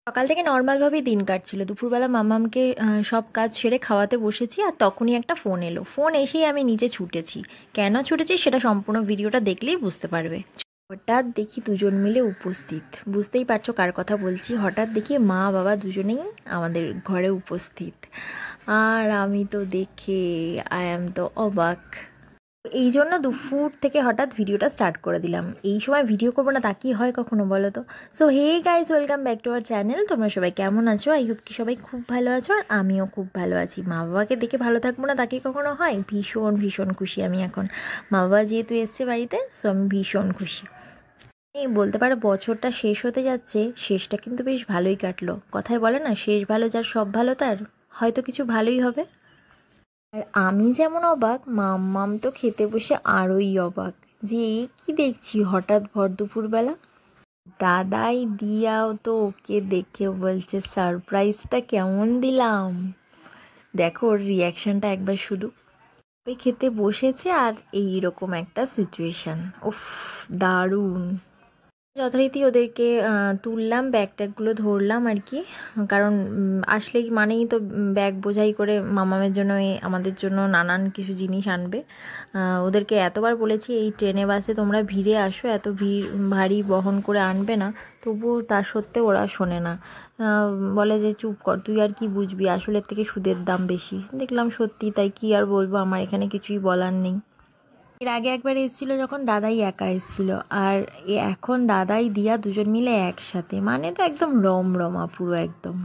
সকাল থেকে নর্মালভাবেই দিন কাটছিল। দুপুরবেলা মাম্মামকে সব কাজ সেরে খাওয়াতে বসেছি, আর তখনই একটা ফোন এলো। ফোন এসেই আমি নিচে ছুটেছি। কেন ছুটেছি সেটা সম্পূর্ণ ভিডিওটা দেখলেই বুঝতে পারবে। হঠাৎ দেখি দুজন মিলে উপস্থিত। বুঝতেই পারছো কার কথা বলছি। হঠাৎ দেখি মা বাবা দুজনেই আমাদের ঘরে উপস্থিত, আর আমি তো দেখে আই অ্যাম তো অবাক। এই জন্য দুপুর থেকে হঠাৎ ভিডিওটা স্টার্ট করে দিলাম। এই সময় ভিডিও করবো না তা কি হয় কখনো বলো তো? So hey guys, welcome back to our channel. তোমরা সবাই কেমন আছো? আই হোপ কি সবাই খুব ভালো আছো, আর আমিও খুব ভালো আছি। মা বাবাকে দেখে ভালো থাকবো না তাকে কখনো হয়? ভীষণ ভীষণ খুশি আমি এখন। মা বাবা যেহেতু এসছে বাড়িতে, সো আমি ভীষণ খুশি। এই বলতে পারো বছরটা শেষ হতে যাচ্ছে, শেষটা কিন্তু বেশ ভালোই কাটলো। কথায় বলে না, শেষ ভালো যার সব ভালো তার, হয়তো কিছু ভালোই হবে। আর আমি যেমন অবাক, মাম্মাম তো খেতে বসে আরোই অবাক যে এ কি দেখছি হঠাৎ ভর দুপুরবেলা। দাদাই দিয়াও তো ওকে দেখে বলছে সারপ্রাইজটা কেমন দিলাম। দেখো ওর রিয়াকশনটা একবার শুধু। ওই খেতে বসেছে আর এইরকম একটা সিচুয়েশন। উফ, দারুণ। যথারীতি ওদেরকে তুললাম, ব্যাগ ট্যাগগুলো ধরলাম আর কি। কারণ আসলেই মানেই তো ব্যাগ বোঝাই করে মামামের জন্য আমাদের জন্য নানান কিছু জিনিস আনবে। ওদেরকে এতবার বলেছি এই ট্রেনে বাসে তোমরা ভিড়ে আসো, এত ভিড় ভারী বহন করে আনবে না, তবুও তা সত্ত্বেও ওরা শোনে না। বলে যে চুপ কর, তুই আর কি বুঝবি, আসলের থেকে সুদের দাম বেশি। দেখলাম সত্যি তাই, কি আর বলবো, আমার এখানে কিছুই বলার নেই। এর আগে একবার এসেছিল যখন দাদাই একা এসেছিল, আর এখন দাদাই দিয়া দুজন মিলে একসাথে, মানে তো একদম রমরমা পুরো একদম।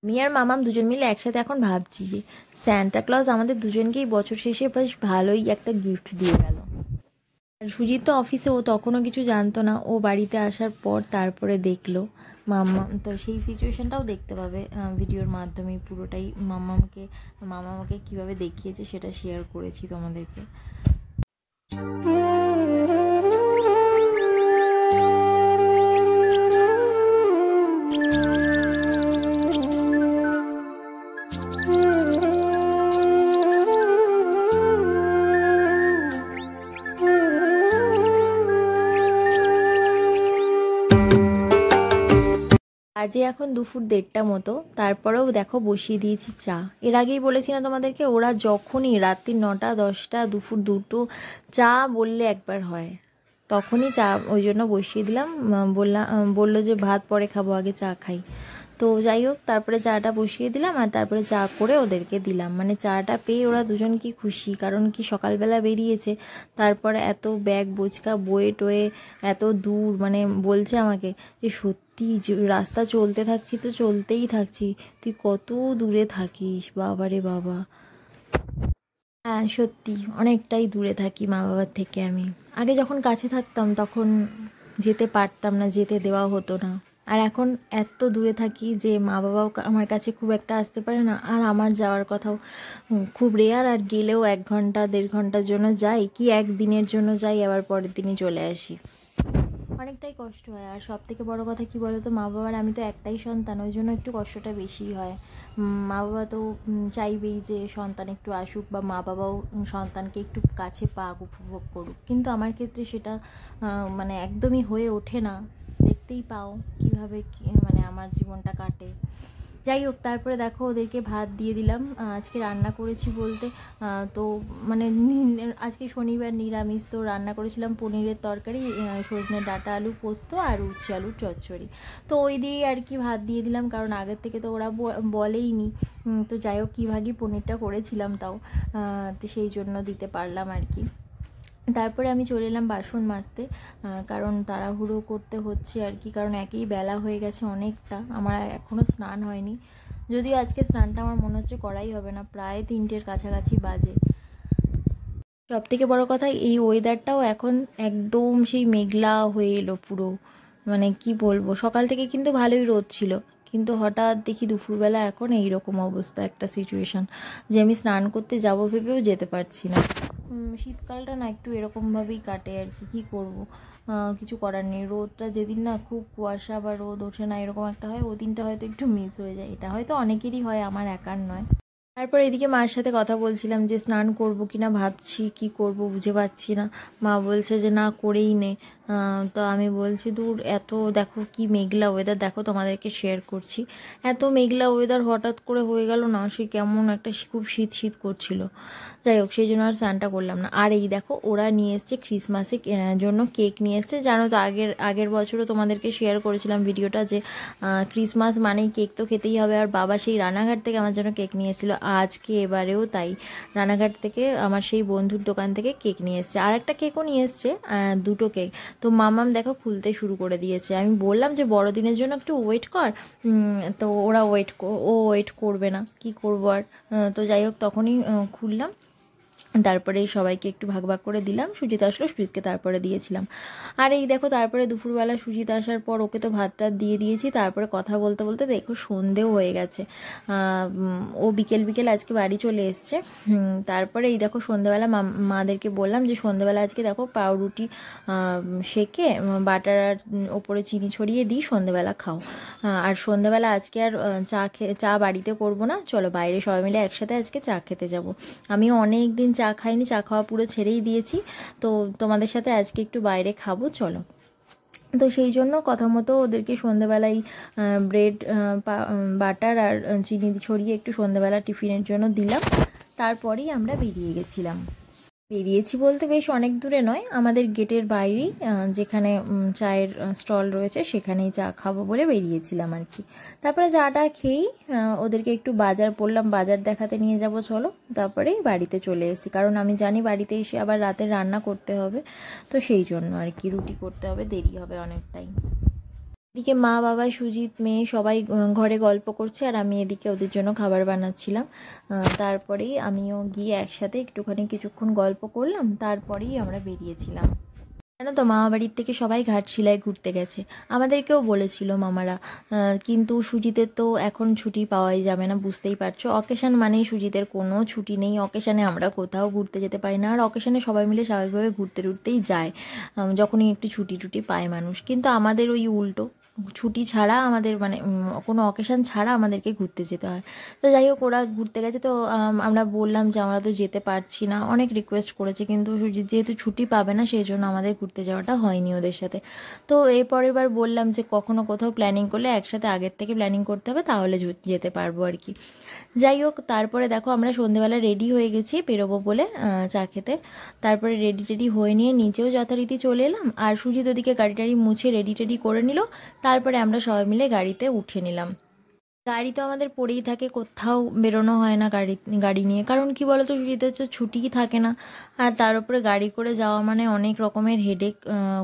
আমি আর মামাম দুজন মিলে একসাথে এখন ভাবছি যে স্যান্টা ক্লজ আমাদের দুজনকেই বছর শেষে বেশ ভালোই একটা গিফট দিয়ে গেল। আর সুজিত তো অফিসে, ও তখনও কিছু জানতো না। ও বাড়িতে আসার পর তারপরে দেখলো। মাম্মা তো সেই সিচুয়েশনটাও দেখতে পাবে ভিডিওর মাধ্যমে পুরোটাই। মামা আমাকে কীভাবে দেখিয়েছে সেটা শেয়ার করেছি তোমাদেরকে। আজে এখন দুপুর 1:30টা মতো, তারপরেও দেখো বসিয়ে দিয়েছি চা। এর আগেই বলেছি না তোমাদেরকে, ওরা যখনই রাত্রি 9টা 10টা দুপুর 2টো চা বললে একবার হয়, তখনই চা ওই জন্য বসিয়ে দিলাম। বললো যে ভাত পরে খাবো, আগে চা খাই। তো যাই হোক, তারপরে চাটা বসিয়ে দিলাম, আর তারপরে চা করে ওদেরকে দিলাম। মানে চাটা পেয়ে ওরা দুজন কি খুশি, কারণ কি সকালবেলা বেরিয়েছে, তারপরে এত ব্যাগ বোচকা বয়ে টয়ে এত দূর, মানে বলছে আমাকে যে সত্যি রাস্তা চলতে থাকছি তো চলতেই থাকছি, তুই কত দূরে থাকিস বাবারে বাবা। হ্যাঁ সত্যি অনেকটাই দূরে থাকি মা বাবার থেকে আমি। আগে যখন কাছে থাকতাম তখন যেতে পারতাম না, যেতে দেওয়া হতো না। আর এখন এত দূরে থাকি যে মা বাবাও আমার কাছে খুব একটা আসতে পারে না, আর আমার যাওয়ার কথাও খুব রেয়ার। আর গেলেও 1 ঘন্টা 1.5 ঘন্টার জন্য যাই, কি একদিনের জন্য যাই, আবার পরের দিনই চলে আসি। অনেকটাই কষ্ট হয়। আর সব থেকে বড় কথা কি বলো তো, মা বাবার, আমি তো একটাই সন্তান, ওই জন্য একটু কষ্টটা বেশি হয়। মা বাবা তো চাইবেই যে সন্তান একটু আসুক, বা মা বাবাও সন্তানকে একটু কাছে পাক, উপভোগ করুক, কিন্তু আমার ক্ষেত্রে সেটা মানে একদমই হয়ে ওঠে না। দেখতেই পাও কীভাবে মানে আমার জীবনটা কাটে। যাই হোক, তারপরে দেখো ওদেরকে ভাত দিয়ে দিলাম। আজকে রান্না করেছি বলতে তো মানে আজকে শনিবার নিরামিষ, তো রান্না করেছিলাম পনিরের তরকারি, সজনে ডাঁটা আলু পোস্ত, আর উচ্ছে আলুর চচ্চড়ি। তো ওই দিয়েই আর কি ভাত দিয়ে দিলাম, কারণ আগের থেকে তো ওরা বলেইনি। তো যাই হোক, কীভাবে পনিরটা করেছিলাম তাও, তো সেই জন্য দিতে পারলাম আর কি। তারপরে আমি চলে এলাম বাসন মাজতে, কারণ তাড়াহুড়ো করতে হচ্ছে আর কি, কারণ একেই বেলা হয়ে গেছে অনেকটা। আমার এখনও স্নান হয়নি, যদিও আজকে স্নানটা আমার মনে হচ্ছে করাই হবে না, প্রায় 3টের কাছাকাছি বাজে। সব থেকে বড় কথা, এই ওয়েদারটাও এখন একদম সেই মেঘলা হয়ে এলো পুরো। মানে কি বলবো, সকাল থেকে কিন্তু ভালোই রোদ ছিল, কিন্তু হঠাৎ দেখি দুপুরবেলা এখন এইরকম অবস্থা, একটা সিচুয়েশান যে আমি স্নান করতে যাব ভেবেও যেতে পারছি না। শীতকালটা না একটু এরকমভাবেই কাটে আর কি, কী করবো, কিছু করার নেই। রোদটা যেদিন না খুব কুয়াশা বা রোদ ওঠে না, এরকম একটা হয়, ওই দিনটা হয়তো একটু মিস হয়ে যায়। এটা হয়তো অনেকেরই হয়, আমার একার নয়। তারপর এদিকে মার সাথে কথা বলছিলাম যে স্নান করব কি না ভাবছি, কি করব বুঝে পাচ্ছি না। মা বলছে যে না করেই নে। তো আমি বলছি দূর, এত দেখো কি মেঘলা ওয়েদার, দেখো তোমাদেরকে শেয়ার করছি। এত মেঘলা ওয়েদার হঠাৎ করে হয়ে গেল না, সে কেমন একটা খুব শীত শীত করছিল। যাই হোক, সেই জন্য আর স্নানটা করলাম না। আর এই দেখো ওরা নিয়ে এসছে ক্রিসমাসে জন্য কেক নিয়ে এসছে। জানো তো আগের বছরও তোমাদেরকে শেয়ার করেছিলাম ভিডিওটা যে ক্রিসমাস মানেই কেক তো খেতেই হবে। আর বাবা সেই রানাঘাট থেকে আমার জন্য কেক নিয়ে এসেছিলো। আজকে এবারেও তাই রানাঘাট থেকে আমার সেই বন্ধুর দোকান থেকে কেক নিয়ে এসছে। আর একটা কেকও নিয়ে এসছে, দুটো কেক। তো মামাম দেখো খুলতে শুরু করে দিয়েছে। আমি বললাম যে বড়দিনের জন্য একটু ওয়েট কর, তো ওরা ওয়েট করবে না, কি করবো আর। তো যাই হোক, তখনই খুললাম। তারপরে সবাইকে একটু ভাগ ভাগ করে দিলাম। সুজিত আসলো, সুজিতকে তারপরে দিয়েছিলাম। আর এই দেখো তারপরে দুপুরবেলা সুজিত আসার পর ওকে তো ভাত টাত দিয়ে দিয়েছি। তারপরে কথা বলতে বলতে দেখো সন্ধেও হয়ে গেছে। ও বিকেল বিকেল আজকে বাড়ি চলে এসছে। তারপরে এই দেখো সন্ধেবেলা মাদেরকে বললাম যে সন্ধেবেলা আজকে দেখো পাউরুটি সেকে বাটার আর ওপরে চিনি ছড়িয়ে দিই, সন্ধেবেলা খাও। আর সন্ধেবেলা আজকে আর চা বাড়িতে করব না, চলো বাইরে সবাই মিলে একসাথে আজকে চা খেতে যাব। আমিও অনেক দিন চা খাইনি, চা খাওয়া পুরো ছেড়েই দিয়েছি। তো তোমাদের সাথে আজকে একটু বাইরে খাবো, চলো। তো সেই জন্য কথা মতো ওদেরকে সন্ধেবেলায় ব্রেড বাটার আর চিনি ছড়িয়ে একটু সন্ধেবেলা টিফিনের জন্য দিলাম। তারপরেই আমরা বেরিয়ে গেছিলাম। বেরিয়েছি বলতে বেশ অনেক দূরে নয়, আমাদের গেটের বাইরেই যেখানে চায়ের স্টল রয়েছে সেখানেই চা খাবো বলে বেরিয়েছিলাম আর কি। তারপরে চাটা খেয়েই ওদেরকে একটু বাজার পড়লাম, বাজার দেখাতে নিয়ে যাব চলো। তারপরে বাড়িতে চলে এসেছি, কারণ আমি জানি বাড়িতে এসে আবার রাতে রান্না করতে হবে। তো সেই জন্য আর কি, রুটি করতে হবে, দেরি হবে অনেকটাই। এদিকে মা বাবা সুজিত মেয়ে সবাই ঘরে গল্প করছে, আর আমি এদিকে ওদের জন্য খাবার বানাচ্ছিলাম। তারপরেই আমিও গিয়ে একসাথে একটুখানি কিছুক্ষণ গল্প করলাম, তারপরেই আমরা বেরিয়েছিলাম। জানো তো মামা বাড়ির থেকে সবাই ঘাটশিলায় ঘুরতে গেছে, আমাদেরকেও বলেছিল মামারা। কিন্তু সুজিতের তো এখন ছুটি পাওয়াই যাবে না, বুঝতেই পারছো। অকেশান মানেই সুজিতের কোনো ছুটি নেই, অকেশানে আমরা কোথাও ঘুরতে যেতে পারি না। আর অকেশানে সবাই মিলে স্বাভাবিকভাবে ঘুরতে টুরতেই যায় যখনই একটু ছুটি টুটি পায় মানুষ। কিন্তু আমাদের ওই উল্টো, ছুটি ছাড়া আমাদের মানে কোনো অকেশান ছাড়া আমাদেরকে ঘুরতে যেতে হয়। তো যাই হোক, ওরা ঘুরতে গেছে। তো আমরা বললাম যে আমরা তো যেতে পারছি না, অনেক রিকোয়েস্ট করেছে, কিন্তু যেহেতু ছুটি পাবে না সেই জন্য আমাদের ঘুরতে যাওয়াটা হয়নি ওদের সাথে। তো এই পরের বার বললাম যে কখনো কোথাও প্ল্যানিং করলে একসাথে আগের থেকে প্ল্যানিং করতে হবে, তাহলে যেতে পারবো আর কি। যাই হোক, তারপরে দেখো আমরা সন্ধেবেলা রেডি হয়ে গেছি বেরোবো বলে চা খেতে। তারপরে রেডি টেডি হয়ে নিয়ে নিচেও যথারীতি চলে এলাম, আর সুজিত ওদিকে গাড়ি টাড়ি মুছে রেডি টেডি করে নিল। তারপরে আমরা সবাই মিলে গাড়িতে উঠে নিলাম। গাড়ি তো আমাদের পড়েই থাকে, কোথাও বেরোনো হয় না গাড়ি নিয়ে। কারণ কি বলতো, সুজিতের তো ছুটিই থাকে না। আর তার উপরে গাড়ি করে যাওয়া মানে অনেক রকমের হেডেক,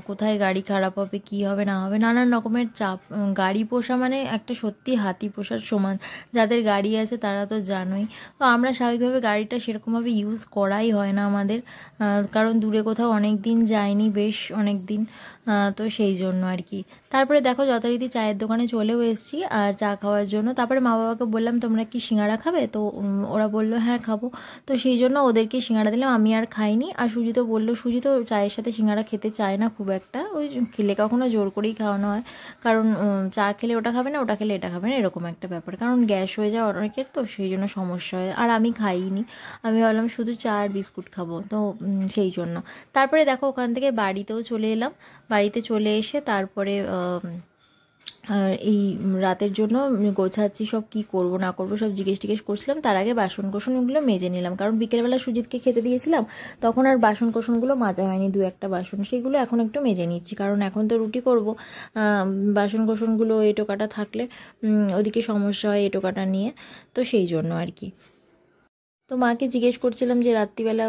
কোথায় গাড়ি খারাপ হবে, কি হবে না হবে, নানান রকমের চাপ। গাড়ি পোষা মানে একটা সত্যি হাতি পোষার সমান। যাদের গাড়ি আছে তারা তো জানোই। তো আমরা স্বাভাবিকভাবে গাড়িটা সেরকমভাবে ইউজ করাই হয় না আমাদের, কারণ দূরে কোথাও অনেক দিন যায়নি, বেশ অনেক দিন। তো সেই জন্য আর কি। তারপরে দেখো যথারীতি চায়ের দোকানে চলেও এসেছি আর চা খাওয়ার জন্য। তারপরে মা বাবাকে বললাম তোমরা কি সিঙ্গাড়া খাবে, তো ওরা বললো হ্যাঁ খাবো। তো সেই জন্য ওদেরকে সিঙ্গাড়া দিলাম, আমি আর খাইনি। আর সুজিতও বললো, সুজিতও চায়ের সাথে সিঙ্গাড়া খেতে চায় না খুব একটা, ওই খেলে কখনো জোর করেই খাওয়ানো হয়। কারণ চা খেলে ওটা খাবে না, ওটা খেলে এটা খাবে না, এরকম একটা ব্যাপার। কারণ গ্যাস হয়ে যায় অনেকের, তো সেই জন্য সমস্যা হয়। আর আমি খাইনি, আমি ভাবলাম শুধু চা আর বিস্কুট খাবো, তো সেই জন্য। তারপরে দেখো ওখান থেকে বাড়িতেও চলে এলাম। বাড়িতে চলে এসে তারপরে আর এই রাতের জন্য গোছাচ্ছি, সব কি করব না করব সব জিজ্ঞেস করছিলাম। তার আগে বাসন কোসনগুলো মেজে নিলাম, কারণ বিকেলবেলা সুজিতকে খেতে দিয়েছিলাম, তখন আর বাসন কোসনগুলো মাজা হয়নি, দু একটা বাসন, সেগুলো এখন একটু মেজে নিচ্ছি। কারণ এখন তো রুটি করব, বাসন কোসনগুলো এঁটো কাটা থাকলে ওদিকে সমস্যা হয় এঁটো কাটা নিয়ে, তো সেই জন্য আর কি। তো মাকে জিজ্ঞেস করছিলাম যে রাত্রিবেলা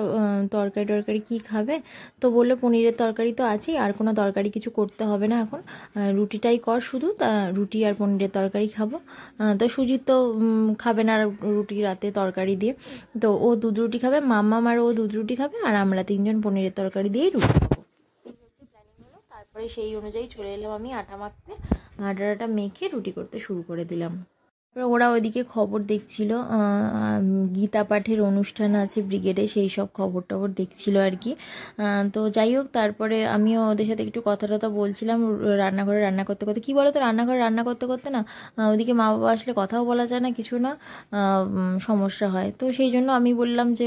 তরকারি টরকারি কী খাবে। তো বললো পনিরের তরকারি তো আছেই, আর কোনো তরকারি কিছু করতে হবে না এখন, রুটিটাই কর শুধু, তা রুটি আর পনিরের তরকারি খাবো। তো সুজিত তো খাবে না রুটি রাতে তরকারি দিয়ে, তো ও দুধ রুটি খাবে, মাম্মাম আর ও দুধ রুটি খাবে, আর আমরা তিনজন পনিরের তরকারি দিয়েই রুটি খাবো। এই হচ্ছে প্ল্যানিং হলো। তারপরে সেই অনুযায়ী চলে এলাম আমি আটা মাখতে, আটাটা মেখে রুটি করতে শুরু করে দিলাম। ওরা ওইদিকে খবর দেখছিল, গীতা পাঠের অনুষ্ঠান আছে ব্রিগেডে, সেই সব খবর টবর দেখছিল আর কি। তো যাই হোক, তারপরে আমিও ওদের সাথে একটু কথা টথা বলছিলাম রান্নাঘরে রান্না করতে করতে। কী বলো তো, রান্নাঘরে রান্না করতে করতে না ওদিকে মা বাবা আসলে কথাও বলা যায় না, কিছু না, সমস্যা হয়। তো সেই জন্য আমি বললাম যে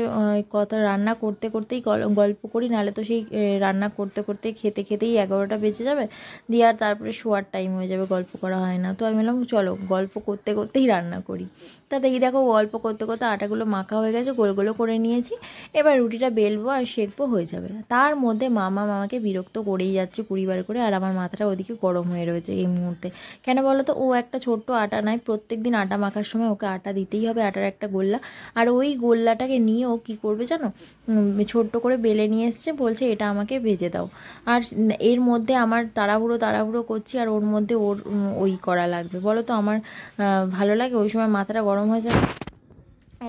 কথা রান্না করতে করতেই গল্প করি, নাহলে তো সেই রান্না করতে করতে খেতে খেতেই 11টা বেজে যাবে, দিয়ে আর তারপরে শোয়ার টাইম হয়ে যাবে, গল্প করা হয় না। তো আমি বললাম চলো গল্প করতে করতেই রান্না করি। তাতে এই দেখো গল্প করতে করতে আটাগুলো মাখা হয়ে গেছে, গোলগুলো করে নিয়েছি, এবার রুটিটা বেলবো আর সেঁকবো, হয়ে যাবে। তার মধ্যে মামাকে বিরক্ত করেই যাচ্ছে 20বার করে, আর আমার মাথাটা ওদিকে গরম হয়ে রয়েছে এই মুহূর্তে। কেন বলো তো, ও একটা ছোট্ট আটা নাই, প্রত্যেক দিন আটা মাখার সময় ওকে আটা দিতেই হবে, আটার একটা গোল্লা, আর ওই গোল্লাটাকে নিয়ে ও কী করবে জানো, ছোট্ট করে বেলে নিয়ে এসছে, বলছে এটা আমাকে ভেজে দাও। আর এর মধ্যে আমার তাড়াহুড়ো করছি, আর ওর মধ্যে ওর ওই করা লাগবে। বলো তো আমার ভালো লাগে? ওই সময় মাথাটা গরম হয়ে যাবে।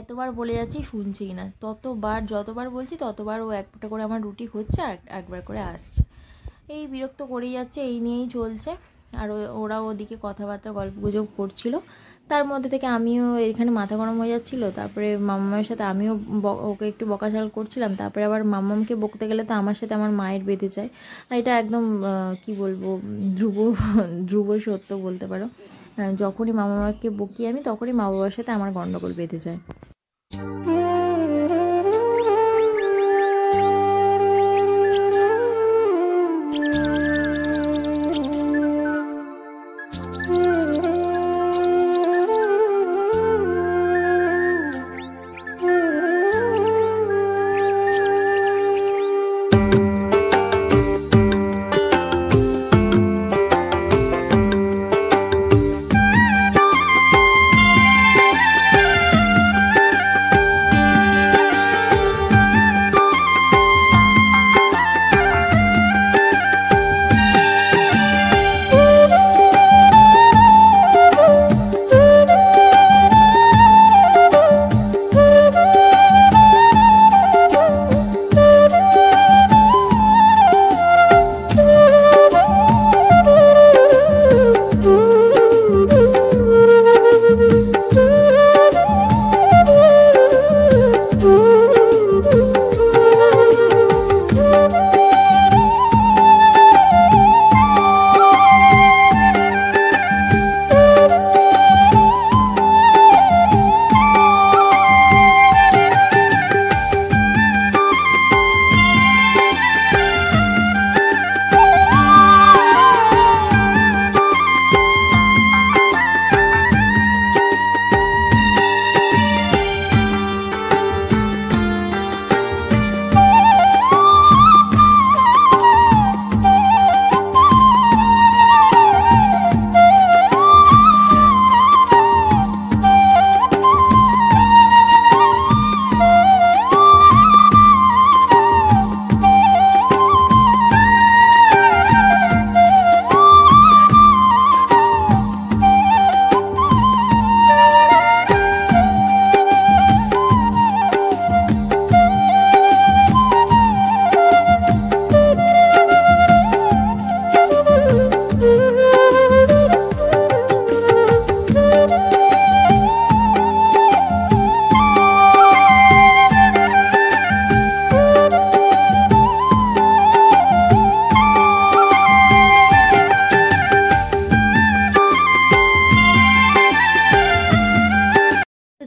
এতবার বলে যাচ্ছি শুনছেই না, যতবার বলছি ততবার ও একটা করে আমার রুটি হচ্ছে আর একবার করে আসছে। এই বিরক্ত করেই যাচ্ছে, এই নিয়েই চলছে। আর ওরা ওদিকে কথাবার্তা গল্পগুজব করছিল, তার মধ্যে থেকে আমিও এখানে মাথা গরম হয়ে যাচ্ছিলো। তারপরে মাম্মামের সাথে আমিও ওকে একটু বকাঝাল করছিলাম। তারপরে আবার মাম্মামকে বকতে গেলে তো আমার সাথে আমার মায়ের বেঁধে যায়। এটা একদম কি বলবো, ধ্রুব সত্য বলতে পারো। যখনই মামাকে বকি আমি, তখনই মা বাবার সাথে আমার গণ্ডগোল বেঁধে যায়।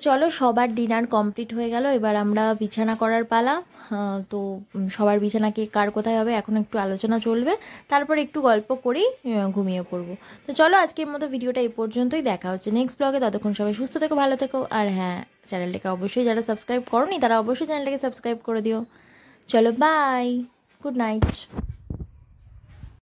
চলো সবার ডিনার কমপ্লিট হয়ে গেল, এবার আমরা বিছানা করার পালা। তো সবার বিছানা কে কার কোথায় হবে এখন একটু আলোচনা চলবে, তারপর একটু গল্প করেই ঘুমিয়ে পড়বো। তো চলো আজকের মতো ভিডিওটা এই পর্যন্তই, দেখা হচ্ছে নেক্সট ব্লগে। ততক্ষণ সবাই সুস্থ থেকো, ভালো থেকো, আর হ্যাঁ চ্যানেলটাকে অবশ্যই যারা সাবস্ক্রাইব করোনি তারা অবশ্যই চ্যানেলটাকে সাবস্ক্রাইব করে দিও। চলো বাই, গুড নাইট।